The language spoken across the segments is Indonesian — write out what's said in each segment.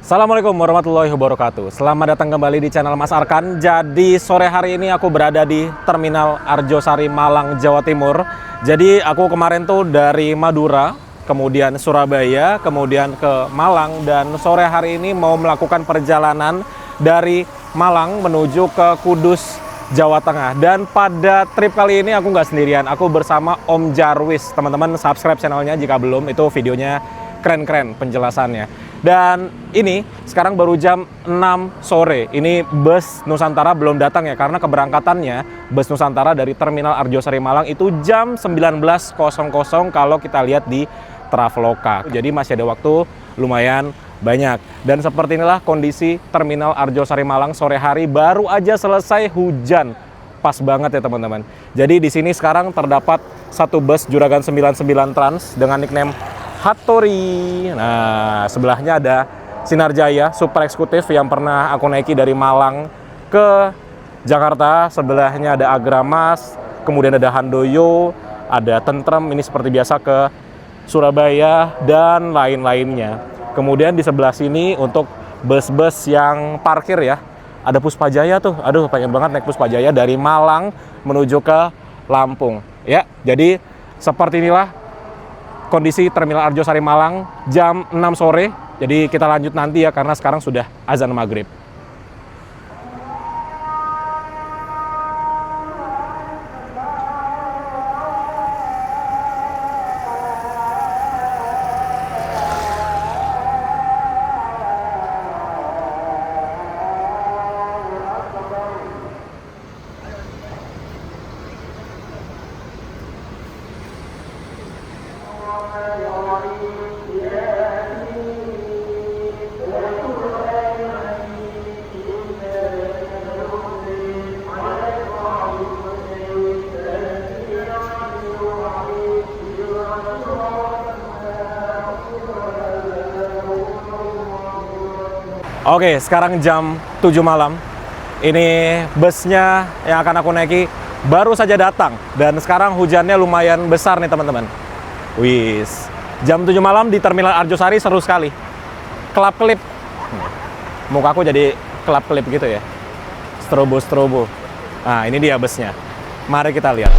Assalamualaikum warahmatullahi wabarakatuh. Selamat datang kembali di channel Mas Arkan. Jadi sore hari ini aku berada di Terminal Arjosari Malang, Jawa Timur. Jadi aku kemarin tuh dari Madura, kemudian Surabaya, kemudian ke Malang, dan sore hari ini mau melakukan perjalanan dari Malang menuju ke Kudus, Jawa Tengah. Dan pada trip kali ini aku nggak sendirian, aku bersama Om Jarwis. Teman-teman subscribe channelnya jika belum, itu videonya keren-keren penjelasannya. Dan ini sekarang baru jam 6 sore. Ini bus Nusantara belum datang ya, karena keberangkatannya bus Nusantara dari Terminal Arjosari Malang itu jam 19.00 kalau kita lihat di Traveloka. Jadi masih ada waktu lumayan banyak. Dan seperti inilah kondisi Terminal Arjosari Malang sore hari, baru aja selesai hujan. Pas banget ya teman-teman. Jadi di sini sekarang terdapat satu bus Juragan 99 Trans dengan nickname Hattori. Nah, sebelahnya ada Sinar Jaya Super Eksekutif yang pernah aku naiki dari Malang ke Jakarta. Sebelahnya ada Agramas, kemudian ada Handoyo, ada Tentrem, ini seperti biasa ke Surabaya, dan lain-lainnya. Kemudian di sebelah sini untuk bus-bus yang parkir ya, ada Puspajaya tuh. Aduh, pengen banget naik Puspajaya dari Malang menuju ke Lampung. Ya, jadi seperti inilah kondisi Terminal Arjosari Malang jam 6 sore. Jadi kita lanjut nanti ya, karena sekarang sudah azan maghrib. Oke, sekarang jam 7 malam. Ini busnya yang akan aku naiki baru saja datang. Dan sekarang hujannya lumayan besar nih teman-teman. Wis, jam 7 malam di Terminal Arjosari seru sekali. Kelap-kelip. Muka aku jadi kelap-kelip gitu ya. Strobo-strobo. Nah, ini dia busnya. Mari kita lihat.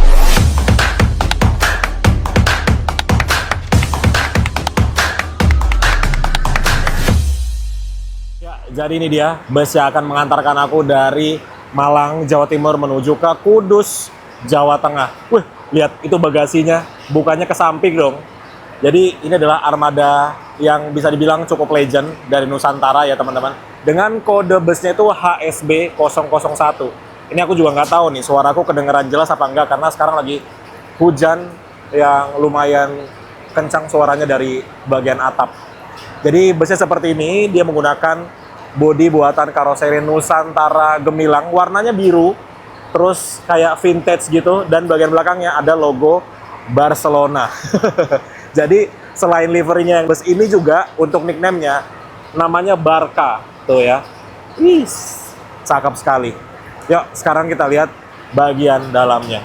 Jadi ini dia bus yang akan mengantarkan aku dari Malang, Jawa Timur menuju ke Kudus, Jawa Tengah. Wih, lihat itu bagasinya, bukannya ke samping dong. Jadi ini adalah armada yang bisa dibilang cukup legend dari Nusantara ya teman-teman. Dengan kode busnya itu HSB 001. Ini aku juga nggak tahu nih suaraku kedengeran jelas apa enggak, karena sekarang lagi hujan yang lumayan kencang suaranya dari bagian atap. Jadi busnya seperti ini, dia menggunakan bodi buatan karoseri Nusantara gemilang, warnanya biru, terus kayak vintage gitu, dan bagian belakangnya ada logo Barcelona. Jadi selain liverynya yang bus ini juga untuk nickname-nya namanya Barca tuh ya. Wis, cakep sekali. Yuk sekarang kita lihat bagian dalamnya.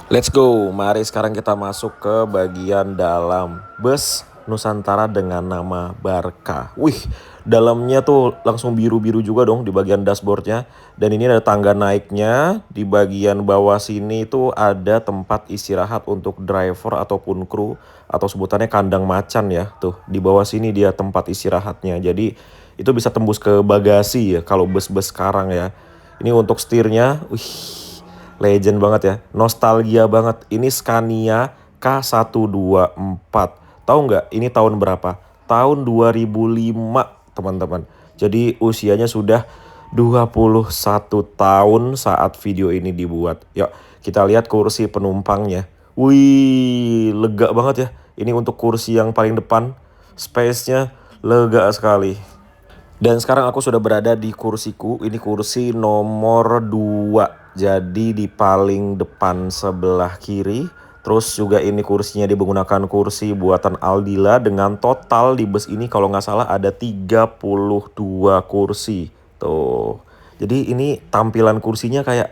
Let's go, mari sekarang kita masuk ke bagian dalam bus Nusantara dengan nama Barca. Wih, dalamnya tuh langsung biru-biru juga dong di bagian dashboardnya. Dan ini ada tangga naiknya. Di bagian bawah sini tuh ada tempat istirahat untuk driver ataupun kru, atau sebutannya kandang macan ya. Tuh, di bawah sini dia tempat istirahatnya. Jadi itu bisa tembus ke bagasi ya kalau bus-bus sekarang ya. Ini untuk setirnya, wih, legend banget ya. Nostalgia banget. Ini Scania K124. Tahu nggak ini tahun berapa? Tahun 2005 teman-teman. Jadi usianya sudah 21 tahun saat video ini dibuat. Yuk kita lihat kursi penumpangnya. Wih, lega banget ya. Ini untuk kursi yang paling depan. Space-nya lega sekali. Dan sekarang aku sudah berada di kursiku. Ini kursi nomor 2. Jadi di paling depan sebelah kiri. Terus juga ini kursinya dia menggunakan kursi buatan Aldila, dengan total di bus ini kalau nggak salah ada 32 kursi. Tuh. Jadi ini tampilan kursinya kayak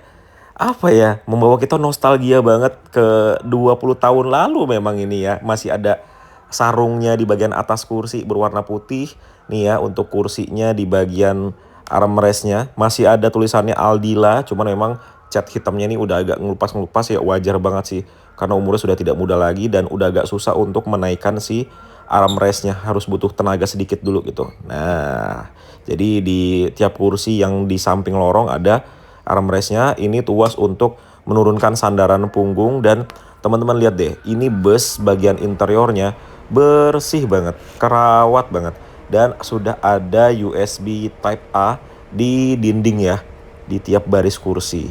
apa ya, membawa kita nostalgia banget ke 20 tahun lalu memang ini ya. Masih ada sarungnya di bagian atas kursi berwarna putih. Nih ya, untuk kursinya di bagian armrestnya masih ada tulisannya Aldila, cuman memang cat hitamnya ini udah agak ngelupas-ngelupas ya, wajar banget sih. Karena umurnya sudah tidak muda lagi dan udah agak susah untuk menaikkan si armrestnya, harus butuh tenaga sedikit dulu gitu. Nah, jadi di tiap kursi yang di samping lorong ada armrestnya. Ini tuas untuk menurunkan sandaran punggung. Dan teman-teman lihat deh, ini bus bagian interiornya bersih banget, kerawat banget. Dan sudah ada USB Type A di dinding ya, di tiap baris kursi.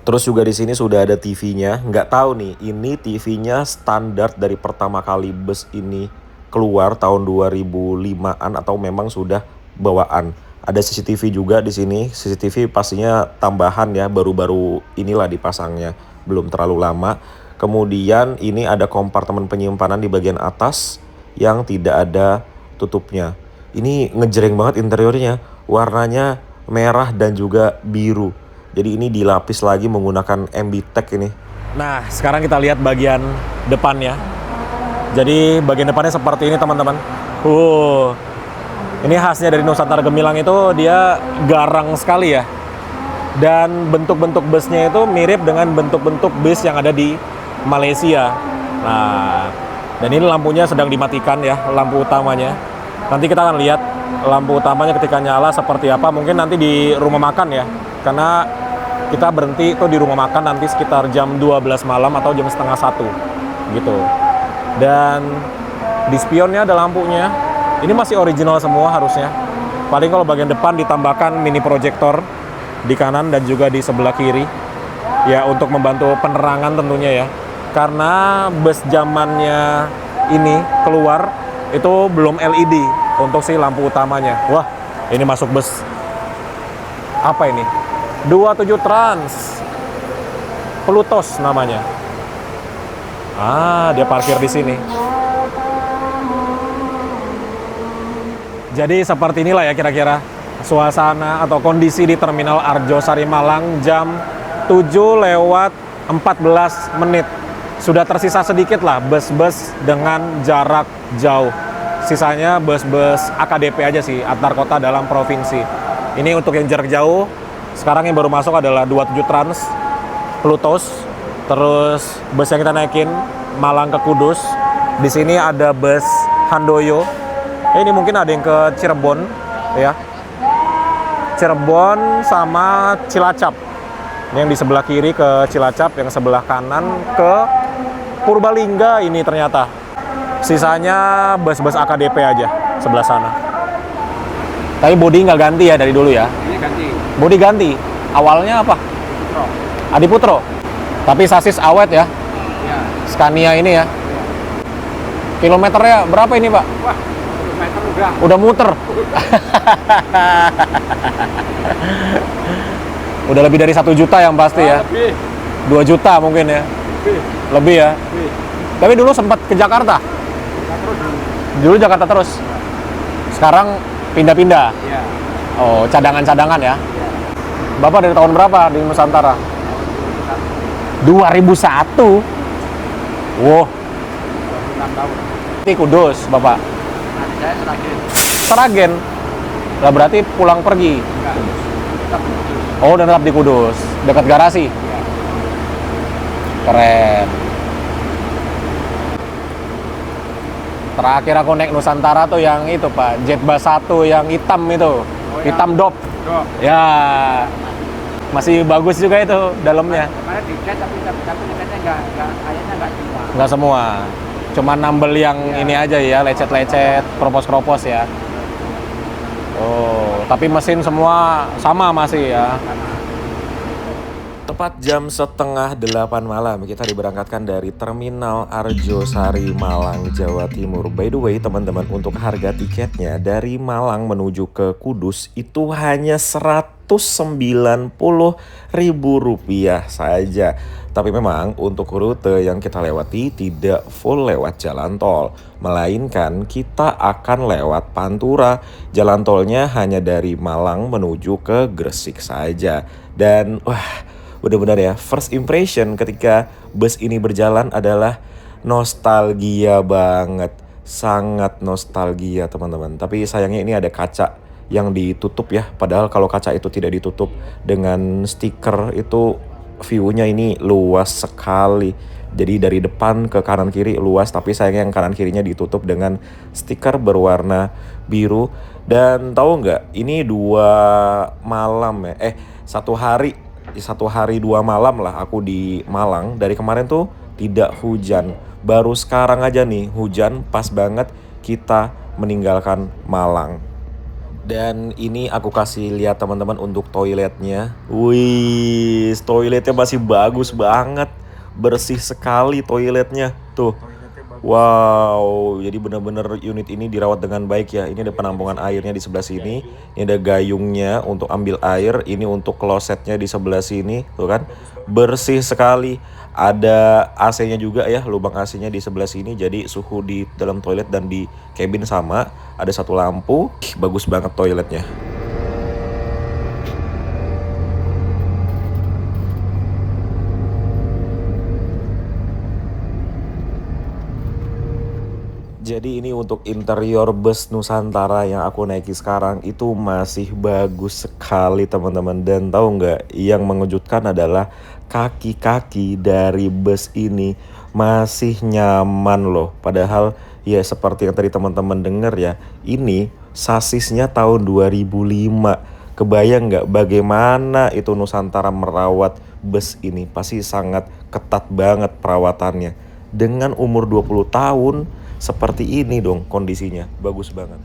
Terus juga di sini sudah ada TV-nya. Nggak tahu nih, ini TV-nya standar dari pertama kali bus ini keluar tahun 2005-an atau memang sudah bawaan. Ada CCTV juga di sini. CCTV pastinya tambahan ya, baru-baru inilah dipasangnya, belum terlalu lama. Kemudian ini ada kompartemen penyimpanan di bagian atas yang tidak ada tutupnya. Ini ngejreng banget interiornya, warnanya merah dan juga biru. Jadi ini dilapis lagi menggunakan MB-Tech ini. Nah, sekarang kita lihat bagian depannya. Jadi bagian depannya seperti ini teman-teman. Ini khasnya dari Nusantara Gemilang itu, dia garang sekali ya. Dan bentuk-bentuk busnya itu mirip dengan bentuk-bentuk bus yang ada di Malaysia. Nah, dan ini lampunya sedang dimatikan ya, lampu utamanya. Nanti kita akan lihat lampu utamanya ketika nyala seperti apa. Mungkin nanti di rumah makan ya. Karena kita berhenti tuh di rumah makan nanti sekitar jam 12 malam atau jam setengah 1 gitu. Dan di spionnya ada lampunya. Ini masih original semua harusnya. Paling kalau bagian depan ditambahkan mini proyektor di kanan dan juga di sebelah kiri. Ya, untuk membantu penerangan tentunya ya. Karena bus zamannya ini keluar itu belum LED untuk si lampu utamanya. Wah, ini masuk bus apa ini? 27 Trans Plutos namanya. Dia parkir di sini. Jadi seperti inilah ya kira-kira suasana atau kondisi di Terminal Arjosari Malang jam 7:14. Sudah tersisa sedikit lah bus-bus dengan jarak jauh. Sisanya bus-bus AKDP aja sih, antar kota dalam provinsi. Ini untuk yang jarak jauh. Sekarang yang baru masuk adalah 27 Trans Plutos. Terus bus yang kita naikin Malang ke Kudus. Di sini ada bus Handoyo. Ini mungkin ada yang ke Cirebon ya. Cirebon sama Cilacap. Ini yang di sebelah kiri ke Cilacap, yang sebelah kanan ke Purbalingga ini ternyata. Sisanya bus-bus AKDP aja sebelah sana. Tapi bodi nggak ganti ya dari dulu ya? Ini ganti. Bodi ganti. Awalnya apa? Adiputro. Tapi sasis awet ya? Ya. Scania ini ya? Kilometernya berapa ini Pak? Wah, kilometer udah muter. Udah lebih dari 1 juta yang pasti ya? Lebih. 2 juta mungkin ya? Lebih ya? Lebih. Tapi dulu sempat ke Jakarta? Dulu Jakarta terus? Sekarang pindah-pindah? Iya. Oh, cadangan-cadangan ya? Iya. Bapak dari tahun berapa di Nusantara? 2001? Wow. 26 tahun. Ini Kudus, Bapak? Nanti saya Seragen. Seragen? Lah berarti pulang pergi? Enggak. Tetap Kudus. Oh, dan tetap di Kudus? Dekat garasi? Iya. Keren. Terakhir aku naik Nusantara tuh yang itu Pak, Jetbus 1 yang hitam itu, hitam dop. Ya, masih bagus juga itu dalamnya. Kemarin dicat tapi dicatnya kayaknya nggak semua. Nggak semua, cuma nambel yang ini aja ya, lecet-lecet, kropos-kropos ya. Oh, tapi mesin semua sama masih ya. Tepat jam 7:30 malam kita diberangkatkan dari Terminal Arjosari Malang, Jawa Timur. By the way teman-teman, untuk harga tiketnya dari Malang menuju ke Kudus itu hanya Rp190.000 saja. Tapi memang untuk rute yang kita lewati tidak full lewat jalan tol, melainkan kita akan lewat Pantura. Jalan tolnya hanya dari Malang menuju ke Gresik saja. Dan wah, benar-benar ya, first impression ketika bus ini berjalan adalah nostalgia banget. sangat nostalgia teman-teman. Tapi sayangnya ini ada kaca yang ditutup ya. Padahal kalau kaca itu tidak ditutup dengan stiker itu view-nya ini luas sekali. Jadi dari depan ke kanan kiri luas, tapi sayangnya yang kanan kirinya ditutup dengan stiker berwarna biru. Dan tahu nggak, ini 2 malam ya, satu hari 2 malam lah aku di Malang. Dari kemarin tuh tidak hujan, baru sekarang aja nih hujan pas banget kita meninggalkan Malang. Dan ini aku kasih lihat teman-teman untuk toiletnya. Wih, toiletnya masih bagus banget. Bersih sekali toiletnya. Tuh. Wow, jadi bener-bener unit ini dirawat dengan baik ya. Ini ada penampungan airnya di sebelah sini. Ini ada gayungnya untuk ambil air. Ini untuk klosetnya di sebelah sini. Tuh kan, bersih sekali. Ada AC-nya juga ya, lubang AC-nya di sebelah sini. Jadi suhu di dalam toilet dan di cabin sama. Ada satu lampu. Bagus banget toiletnya. Jadi ini untuk interior bus Nusantara yang aku naiki sekarang itu masih bagus sekali teman-teman. Dan tahu nggak, yang mengejutkan adalah kaki-kaki dari bus ini masih nyaman loh. Padahal ya seperti yang tadi teman-teman dengar ya, ini sasisnya tahun 2005. Kebayang nggak bagaimana itu Nusantara merawat bus ini? Pasti sangat ketat banget perawatannya. Dengan umur 20 tahun seperti ini dong kondisinya, bagus banget.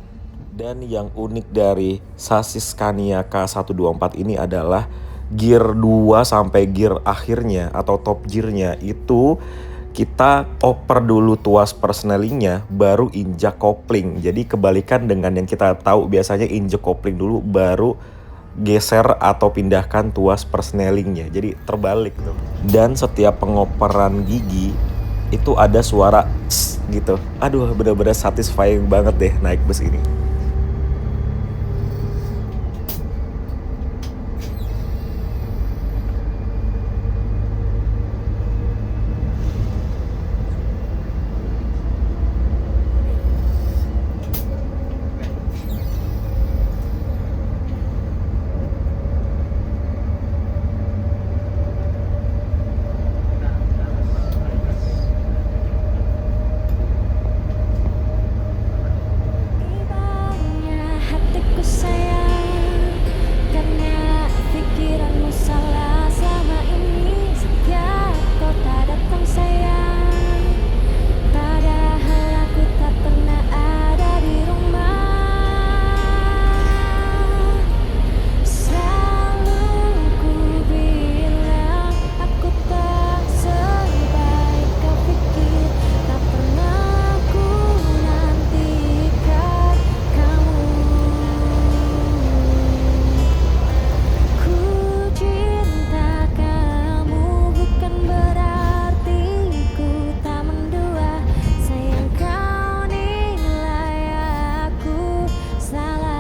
Dan yang unik dari sasis Scania K124 ini adalah gear 2 sampai gear akhirnya atau top gearnya itu kita oper dulu tuas persnelingnya baru injak kopling. Jadi kebalikan dengan yang kita tahu biasanya injek kopling dulu baru geser atau pindahkan tuas persnelingnya. Jadi terbalik tuh. Dan setiap pengoperan gigi itu ada suara gitu. Aduh, bener-bener satisfying banget deh naik bus ini. Ibanya hatiku sayang, karena pikiranmu salah sama ini. Setiap kau tak datang sayang, padahal aku tak pernah ada di rumah. Selalu ku bilang aku tak sebaik kau pikir, tak pernah ku nantikan kamu. Ku cinta kamu bukan berarti ku tak mendua. Sayang kau nilai aku salah.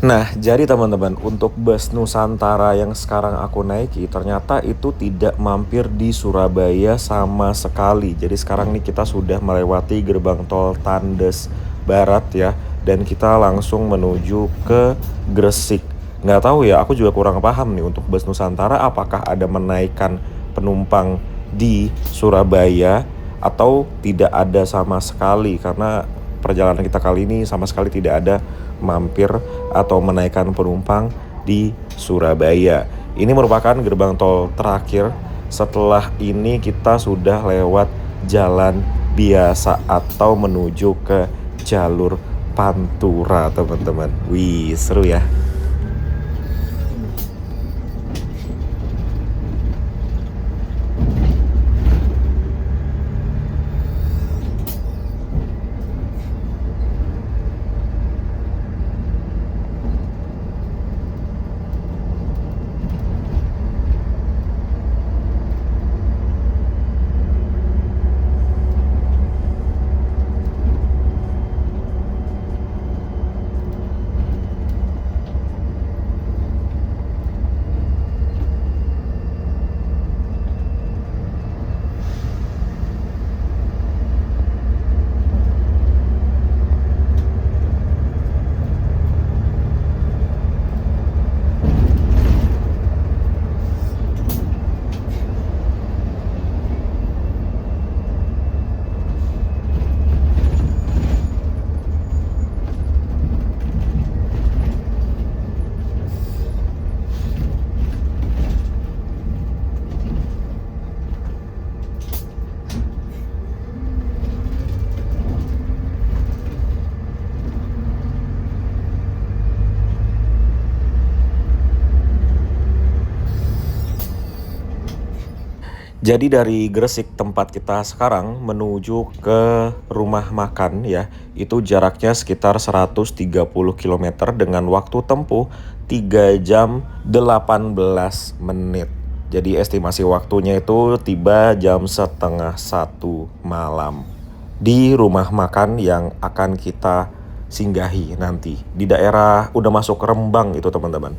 Nah, jadi teman-teman, untuk bus Nusantara yang sekarang aku naiki ternyata itu tidak mampir di Surabaya sama sekali. Jadi sekarang nih kita sudah melewati gerbang tol Tandes Barat ya, dan kita langsung menuju ke Gresik. Nggak tahu ya, aku juga kurang paham nih untuk bus Nusantara apakah ada menaikkan penumpang di Surabaya atau tidak ada sama sekali, karena perjalanan kita kali ini sama sekali tidak ada mampir atau menaikkan penumpang di Surabaya. Ini merupakan gerbang tol terakhir. Setelah ini kita sudah lewat jalan biasa atau menuju ke jalur Pantura teman-teman. Wih, seru ya. Jadi dari Gresik tempat kita sekarang menuju ke rumah makan ya, itu jaraknya sekitar 130 km dengan waktu tempuh 3 jam 18 menit. Jadi estimasi waktunya itu tiba jam setengah 1 malam di rumah makan yang akan kita singgahi nanti di daerah udah masuk Rembang itu teman-teman.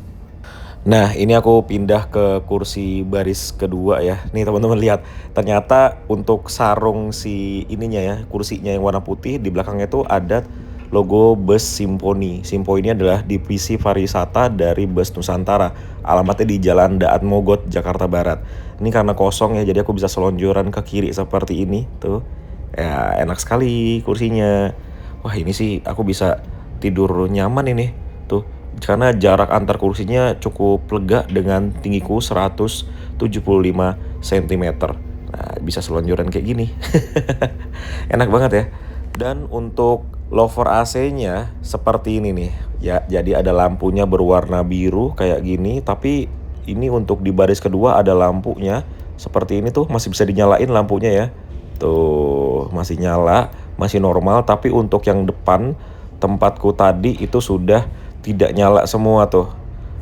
Nah, ini aku pindah ke kursi baris kedua ya. Nih teman-teman lihat, ternyata untuk sarung si ininya ya, kursinya yang warna putih, di belakangnya itu ada logo bus Simponi. Simponi ini adalah divisi pariwisata dari bus Nusantara. Alamatnya di Jalan Daan Mogot, Jakarta Barat. Ini karena kosong ya, jadi aku bisa selonjoran ke kiri seperti ini tuh. Ya, enak sekali kursinya. Wah, ini sih aku bisa tidur nyaman ini tuh. Karena jarak antar kursinya cukup lega dengan tinggiku 175 cm. Nah, bisa selonjoran kayak gini. Enak banget ya. Dan untuk lover AC-nya seperti ini nih. Ya, jadi ada lampunya berwarna biru kayak gini, tapi ini untuk di baris kedua ada lampunya seperti ini tuh, masih bisa dinyalain lampunya ya. Tuh, masih nyala, masih normal, tapi untuk yang depan tempatku tadi itu sudah tidak nyala semua tuh,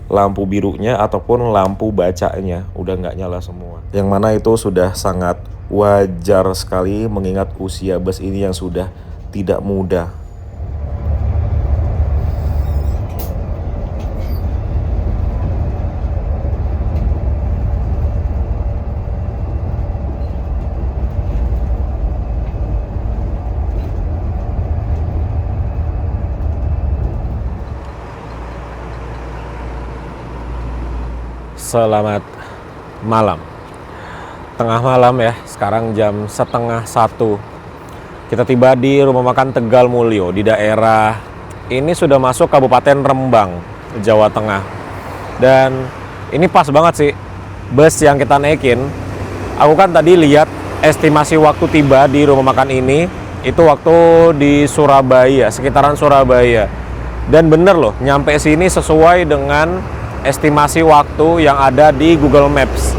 lampu birunya ataupun lampu bacanya udah nggak nyala semua, yang mana itu sudah sangat wajar sekali mengingat usia bus ini yang sudah tidak muda. Selamat malam. Tengah malam ya, sekarang jam setengah 1. Kita tiba di rumah makan Tegal Mulyo di daerah ini sudah masuk Kabupaten Rembang, Jawa Tengah. Dan ini pas banget sih bus yang kita naikin. Aku kan tadi lihat estimasi waktu tiba di rumah makan ini itu waktu di Surabaya, sekitaran Surabaya. Dan bener loh, nyampe sini sesuai dengan estimasi waktu yang ada di Google Maps.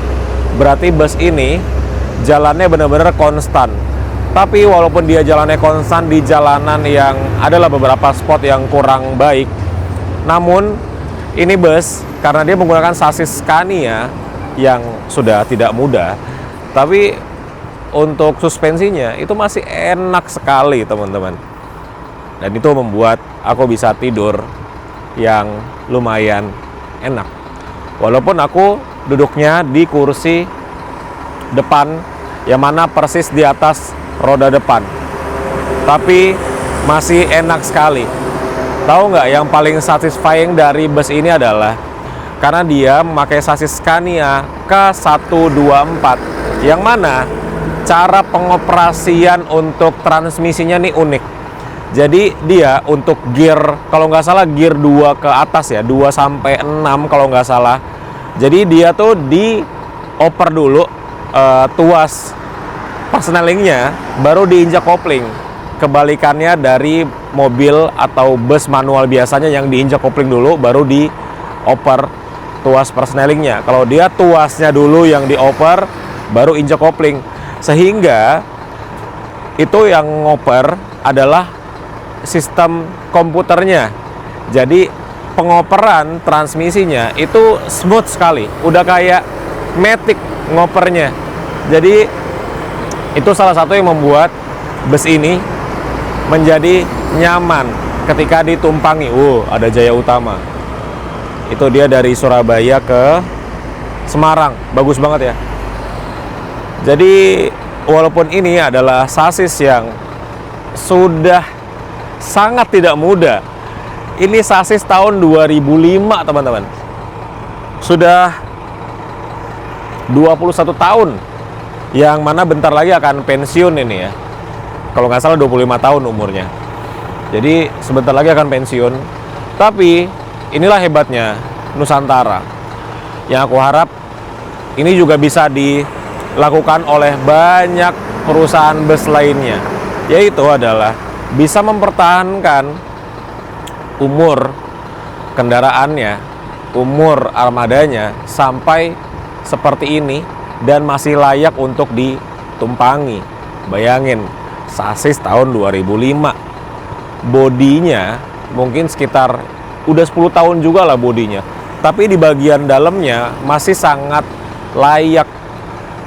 Berarti bus ini jalannya benar-benar konstan. Tapi walaupun dia jalannya konstan di jalanan yang adalah beberapa spot yang kurang baik, namun ini bus karena dia menggunakan sasis Scania yang sudah tidak muda, tapi untuk suspensinya itu masih enak sekali teman-teman. Dan itu membuat aku bisa tidur yang lumayan enak. Walaupun aku duduknya di kursi depan yang mana persis di atas roda depan, tapi masih enak sekali. Tahu nggak yang paling satisfying dari bus ini adalah karena dia memakai sasis Scania K124 yang mana cara pengoperasian untuk transmisinya nih unik. Jadi dia untuk gear, kalau nggak salah gear 2 ke atas ya, 2 sampai 6 kalau nggak salah. Jadi dia tuh dioper dulu tuas persnelingnya, baru diinjak kopling. Kebalikannya dari mobil atau bus manual biasanya yang diinjak kopling dulu, baru dioper tuas persnelingnya. Kalau dia tuasnya dulu yang dioper, baru injak kopling. Sehingga itu yang ngoper adalah sistem komputernya. Jadi pengoperan transmisinya itu smooth sekali, udah kayak Matic ngopernya. Jadi itu salah satu yang membuat bus ini menjadi nyaman ketika ditumpangi. Ada Jaya Utama. Itu dia dari Surabaya ke Semarang, bagus banget ya. Jadi walaupun ini adalah sasis yang sudah sangat tidak muda. Ini sasis tahun 2005 teman-teman. Sudah 21 tahun. Yang mana bentar lagi akan pensiun ini ya. Kalau nggak salah 25 tahun umurnya. Jadi sebentar lagi akan pensiun. Tapi inilah hebatnya Nusantara. Yang aku harap ini juga bisa dilakukan oleh banyak perusahaan bus lainnya. Yaitu adalah bisa mempertahankan umur kendaraannya, umur armadanya sampai seperti ini dan masih layak untuk ditumpangi. Bayangin, sasis tahun 2005. Bodinya mungkin sekitar udah 10 tahun juga lah bodinya. Tapi di bagian dalamnya masih sangat layak.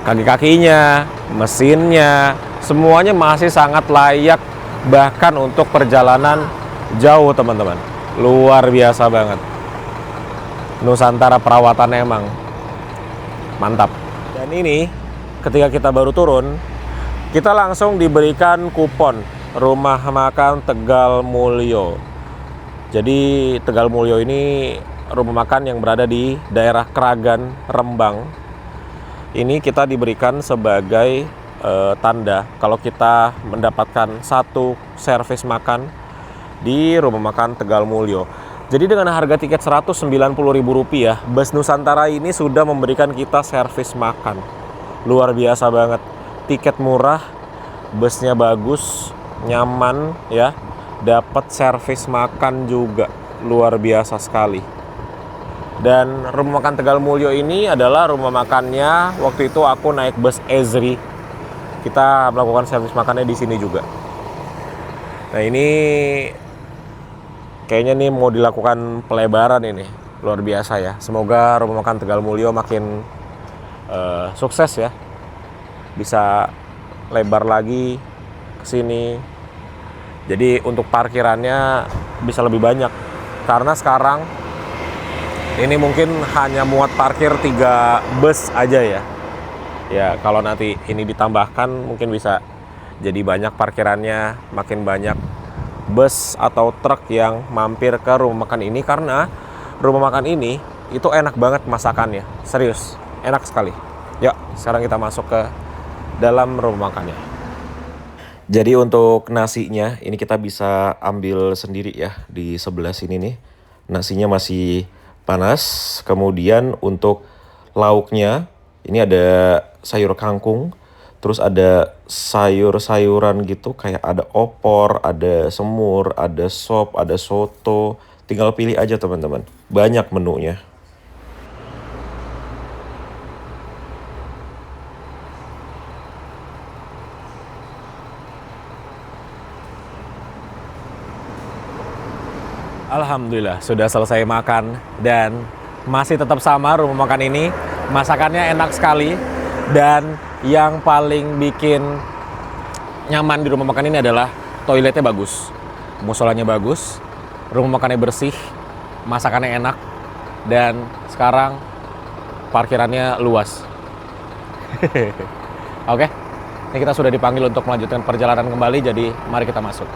Kaki-kakinya, mesinnya, semuanya masih sangat layak bahkan untuk perjalanan jauh, teman-teman. Luar biasa banget. Nusantara perawatannya emang mantap. Dan ini ketika kita baru turun, kita langsung diberikan kupon rumah makan Tegal Mulyo. Jadi Tegal Mulyo ini rumah makan yang berada di daerah Kragan, Rembang. Ini kita diberikan sebagai tanda kalau kita mendapatkan satu servis makan di rumah makan Tegal Mulyo. Jadi dengan harga tiket Rp190.000, Bus Nusantara ini sudah memberikan kita servis makan. Luar biasa banget. Tiket murah, busnya bagus, nyaman ya. Dapat servis makan juga. Luar biasa sekali. Dan rumah makan Tegal Mulyo ini adalah rumah makannya waktu itu aku naik bus Ezri. Kita melakukan servis makannya di sini juga. Nah, ini kayaknya nih mau dilakukan pelebaran ini. Luar biasa ya. Semoga rumah makan Tegal Mulyo makin sukses ya. Bisa lebar lagi ke sini. Jadi untuk parkirannya bisa lebih banyak. Karena sekarang ini mungkin hanya muat parkir 3 bus aja ya. Ya, kalau nanti ini ditambahkan mungkin bisa jadi banyak parkirannya, makin banyak bus atau truk yang mampir ke rumah makan ini. Karena rumah makan ini itu enak banget masakannya. Serius, enak sekali. Yuk, sekarang kita masuk ke dalam rumah makannya. Jadi untuk nasinya ini kita bisa ambil sendiri ya di sebelah sini nih. Nasinya masih panas. Kemudian untuk lauknya ini ada sayur kangkung, terus ada sayur-sayuran gitu kayak ada opor, ada semur, ada sop, ada soto. Tinggal pilih aja teman-teman. Banyak menunya. Alhamdulillah sudah selesai makan dan masih tetap sama rumah makan ini. Masakannya enak sekali dan yang paling bikin nyaman di rumah makan ini adalah toiletnya bagus, musolanya bagus, rumah makannya bersih, masakannya enak, dan sekarang parkirannya luas. Oke, ini kita sudah dipanggil untuk melanjutkan perjalanan kembali, jadi mari kita masuk.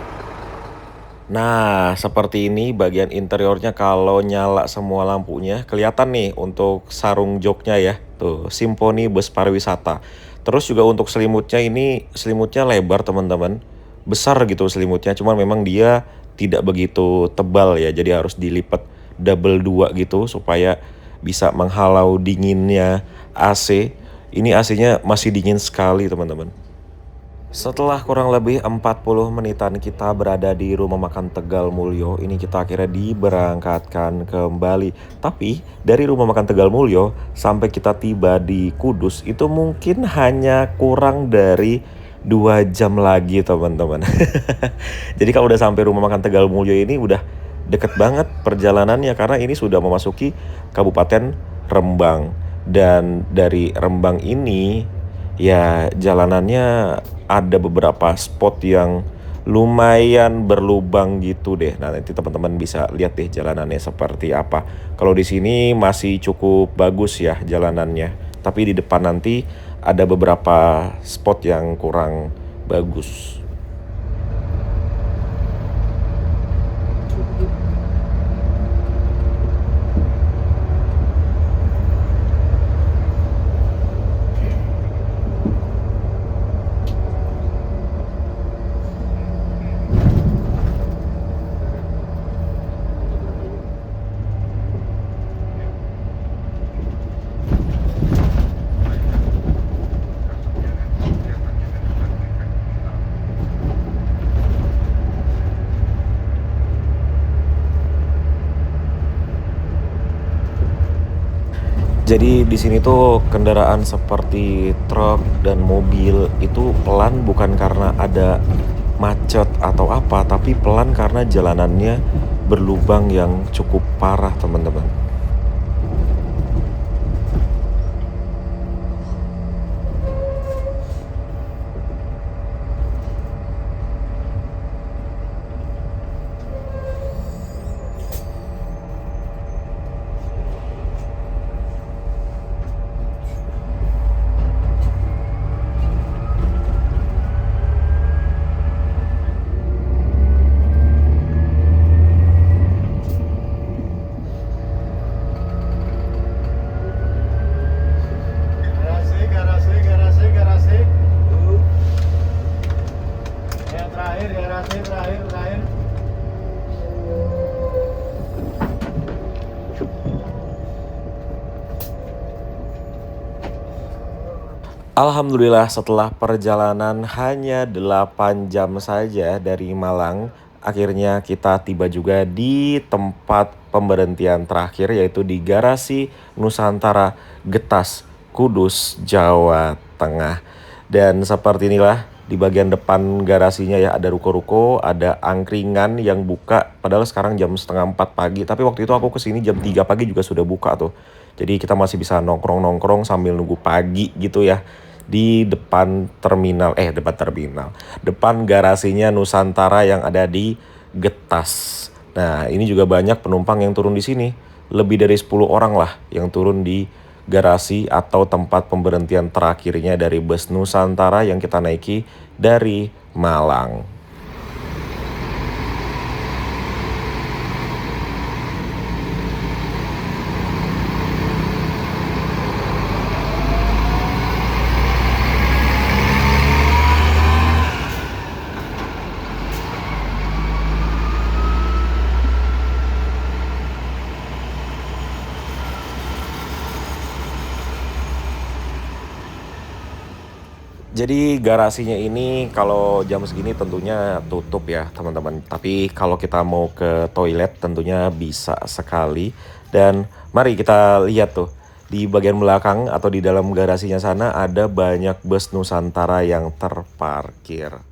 Nah, seperti ini bagian interiornya kalau nyala semua lampunya. Kelihatan nih untuk sarung joknya ya. Tuh, Simponi Bus Pariwisata. Terus juga untuk selimutnya ini, selimutnya lebar teman-teman. Besar gitu selimutnya, cuman memang dia tidak begitu tebal ya. Jadi harus dilipat double 2 gitu supaya bisa menghalau dinginnya AC. Ini AC-nya masih dingin sekali teman-teman. Setelah kurang lebih 40 menitan kita berada di rumah makan Tegal Mulyo, ini kita akhirnya diberangkatkan kembali. Tapi dari rumah makan Tegal Mulyo sampai kita tiba di Kudus itu mungkin hanya kurang dari 2 jam lagi teman-teman. Jadi kalau udah sampai rumah makan Tegal Mulyo ini udah deket banget perjalanannya karena ini sudah memasuki Kabupaten Rembang. Dan dari Rembang ini ya jalanannya ada beberapa spot yang lumayan berlubang gitu deh. Nah, nanti teman-teman bisa lihat deh jalanannya seperti apa. Kalau di sini masih cukup bagus ya jalanannya. Tapi di depan nanti ada beberapa spot yang kurang bagus. Jadi di sini tuh kendaraan seperti truk dan mobil itu pelan bukan karena ada macet atau apa, tapi pelan karena jalanannya berlubang yang cukup parah, teman-teman. Garasi, garasi, garasi, garasi. Yang terakhir, garasi, terakhir, terakhir. Alhamdulillah setelah perjalanan hanya 8 jam saja dari Malang, akhirnya kita tiba juga di tempat pemberhentian terakhir yaitu di Garasi Nusantara Getas, Kudus, Jawa Tengah. Dan seperti inilah di bagian depan garasinya ya, ada ruko-ruko, ada angkringan yang buka padahal sekarang jam setengah 4 pagi, tapi waktu itu aku kesini jam 3 pagi juga sudah buka tuh. Jadi kita masih bisa nongkrong-nongkrong sambil nunggu pagi gitu ya di depan garasinya Nusantara yang ada di Getas. Nah, ini juga banyak penumpang yang turun di sini. Lebih dari 10 orang lah yang turun di garasi atau tempat pemberhentian terakhirnya dari bus Nusantara yang kita naiki dari Malang. Jadi garasinya ini kalau jam segini tentunya tutup ya teman-teman. Tapi kalau kita mau ke toilet tentunya bisa sekali. Dan mari kita lihat tuh di bagian belakang atau di dalam garasinya sana ada banyak bus Nusantara yang terparkir.